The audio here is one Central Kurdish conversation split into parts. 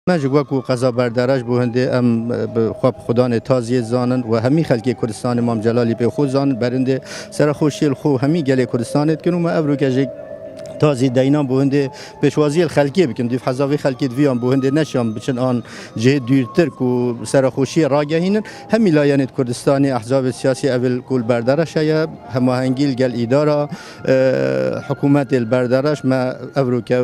ماجی وەکو قەزا بەردەرەش بۆ هەندێ ئەم خواب خوددانێ تازیە زانن و هەمی خەلکی کوردستانی مام جەلالی پێ خۆ زانن بەرندێ سەرخۆشیل خۆ هەمی گەلێ کوردستانێت کردن و ئەڤروکەژێک تازی دەینان بۆ هەندێ پێشوازیە خەلکیە بکەن دیف حەزاوی خەلکیت ویان بۆ هەندێ نەشیان بچن ئان جهێ دوورتر و سەرخۆشیە ڕاگەهینن هەمی لایەنێت کوردستانی ئەحزاب سیاسی ئەڤل کول بەردەرەش هەیە هەماهەنگیل گەل ئیدارە حکوومەتێ بەردەرەش مە ئەڤروکە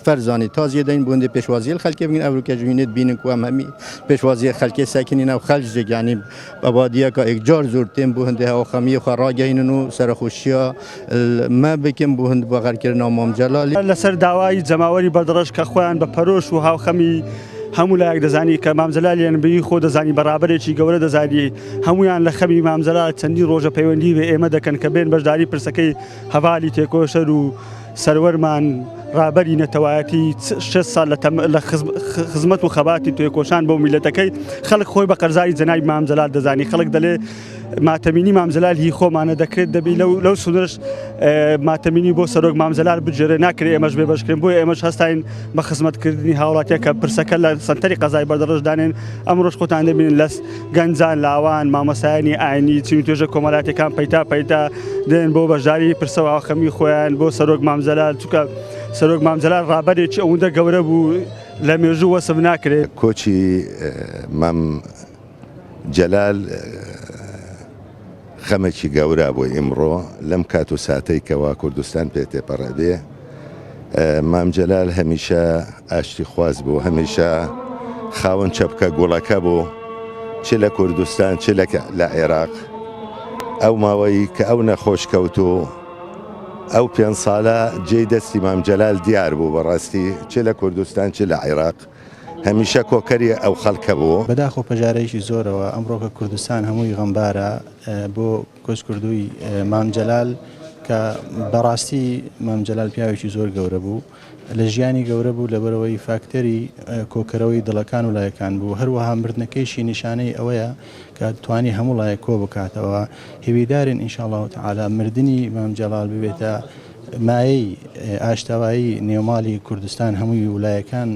فەرزانی تازیە دەین بۆ هەندێ پێشوازیە خەلکێ بگین ئەڤروکە جوینێت بینن و ئەم هەمی پێشوازیە خەلکێ ساکنینە و خەلجێک یعنی ئەبادیەکە ئێکجار زۆر تێم بۆ هەندێ هەواخەمیە خوا ڕاگەهینن و سەرخۆشیە مە بکەم بۆ هەند بەغەرکردنەوە مام جەلالی لەسەر داوای جەماوەری بەردەڕەش کە خۆیان بە پەرۆش و هاوخەمی هەموو لایەک دەزانی کە مام جەلالیان بی خۆ دەزانی بەڕابەرێکی گەورە دەزانی هەمویان لە خەمی مام جەلال چەندین ڕۆژە پەیوەندی بە ئێمە دەکەن کە بێن بەشداری پرسەکەی هەڤالی تێکۆشەر و سەروەرمان ڕابەری نەتەوایەتی 6 ساڵ لە خزمەت و خەباتی توێکۆشان بۆ میلەتەکەی خەڵک خۆی بە قەرزاری جەنابی مام جەلال دەزانی خەڵک دەڵێ ماتەمینی مام جەلال هی خۆمانە دەکرێت دەبی لەو سونرش ماتەمینی بۆ سەرۆک مام جەلال بجێرە ناکرێت ئێمەش بێ بەشکردن بۆ ئێمەش هەستاین بە خزمەتکردنی هاوڵاتیە کە پرسەکە لە سەنتەری قەزای بەردەڕەش دانێن ئەمڕۆژ خۆتان دەبینن لە گەنجان لاوان مامۆسایانی ئاینی چین توێژە کۆمەڵاتەکان پەیتا دێن بۆ بەشداری پرسە و هاوخەمی خۆیان بۆ سەرۆک مام جەلال چونکە سەرۆک مام جەلال ڕابەرێکی ئەوەندە گەورە بوو لە مێژوو وەسف ناکرێت کۆچی مام جەلال خەمێکی گەورە بۆ ئیمڕۆ لەم کات و ساتەی کەوا کوردستان پێ تێپەڕەبێ مام جەلال هەمیشە ئاشتی خواز بوو هەمیشە خاوەن چەپکە گوڵەکە بوو چ لە کوردستان چ لە عێراق ئەو ماوەی کە ئەو نەخۆشکەوتو ئەو 5 ساڵە جێی دەستی مام جەلال دیار بوو بەڕاستی چ لە کوردستان چ لە عێراق هەمیشە کۆکەری ئەو خەڵکە بوو بەداخۆ پەژارەیەکی زۆرەوە ئەمڕۆکە کوردستان هەمووی غەمبارە بۆ کۆچکردووی مام جەلال کە بەڕاستی مام جەلال پیاوێکی زۆر گەورە بوو لە ژیانی گەورە بوو لەبەرەوەی فاکتەری کۆکەرەوەی دڵەکان و لایەکان بوو هەروەها مردنەکەیشی نیشانەی ئەوەیە کە توانی هەموو لایەک کۆ بکاتەوە هیویدارین ئینشاءالله تعالی مردنی مام جەلال ببێتە مایەی ئاشتەوایی نێوماڵی کوردستان هەمووی ولایەکان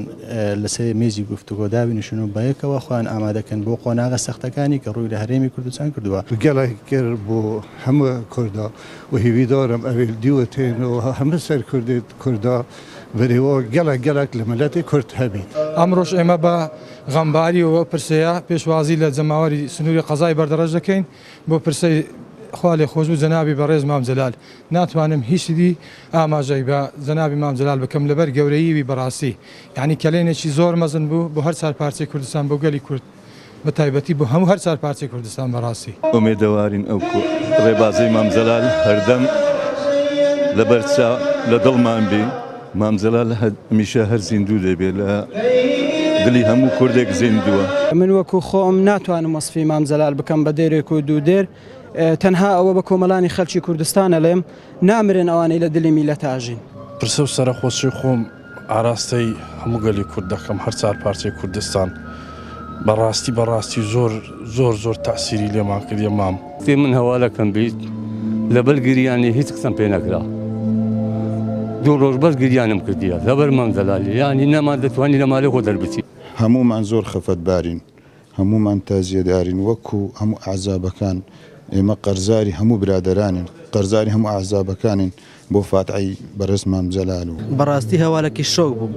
لەسەر مێزی گفتوگۆ دابنیشن و بەیەکەوە خۆیان ئامادەکەن بۆ قۆناغە سەختەکانی کە ڕووی لە هەرێمی کوردستان کردووە گەڵێک کرد بۆ هەموو کووردا و هیویدارم ئەوێ دیوەتێنەوە هەموو سەر کووردا بەرەوە گەڵک لە مەلەتی کورد هەبیت ئەمڕۆژ ئێمە بە غەمباریەوە پرسەیە پێشوازی لە جەماوەری سنووری قەزای بەردەڕەش دەکەین بۆ پرسەی خوا لێ خۆش بوو جەنابی بەڕێز مام جەلال ناتوانم هیچی دی ئاماژەی بە جەنابی مام جەلال بکەم لەبەر گەورەیی بەڕاستی یعنی کەلێنێکی زۆر مەزن بوو بۆ هەر چار پارچەی کوردستان بۆ گەلی کورد بە تایبەتی بۆ هەموو هەر چار پارچەی کوردستان بەڕاستی ئومێدەوارین ئەو ڕێبازەی مام جەلال هەردەم لەبەرچا لە دڵمان بێ مام جەلال هەمیشە هەر زیندوو دەبێ لە دلی هەموو کوردێک زیندووە من وەکو خۆم ناتوانم وەسفی مام جەلال بکەم بە دێرێک و دوو دێر تەنها ئەوە بە کۆمەڵانی خەڵکی کوردستانە لێم نامرن ئەوانەی لە دلی میلەتاژین پرسە و سەرخۆشی خۆم ئاراستەی هەموو گەلی کورد دەکەم هەر چار پارچەی کوردستان بەڕاستی زۆر تەسیری لێمان کردی مام پێ من هەواڵەکەم بیت لەبەر گریانی هیچ قسەم پێ نەکرا دوو ڕۆژ بەس گریانم کردیە لەبەر مام جەلالی یانی نەمان دەتوانی لە ماڵی خۆ دەربچی هەموومان زۆر خەفەتبارین هەموومان تازیەدارین وەکو هەموو ئەحزابەکان ئێمە قەرزاری هەموو برادەرانین قەرزاری هەموو ئەحزابەکانین بۆ فاتحی بەڕێز مام جەلال و بەڕاستی هەواڵێکی شۆک بووم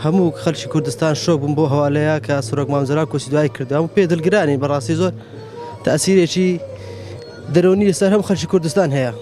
هەموو خەڵکی کوردستان شۆک بووم بۆ هەواڵەیە کە سەرۆک مام جەلال کۆچی دوای کردە و پێ دڵگرانی بەڕاستی زۆر تەئسیرێکی دەرونی لەسەر هەموو خەڵکی کوردستان هەیە.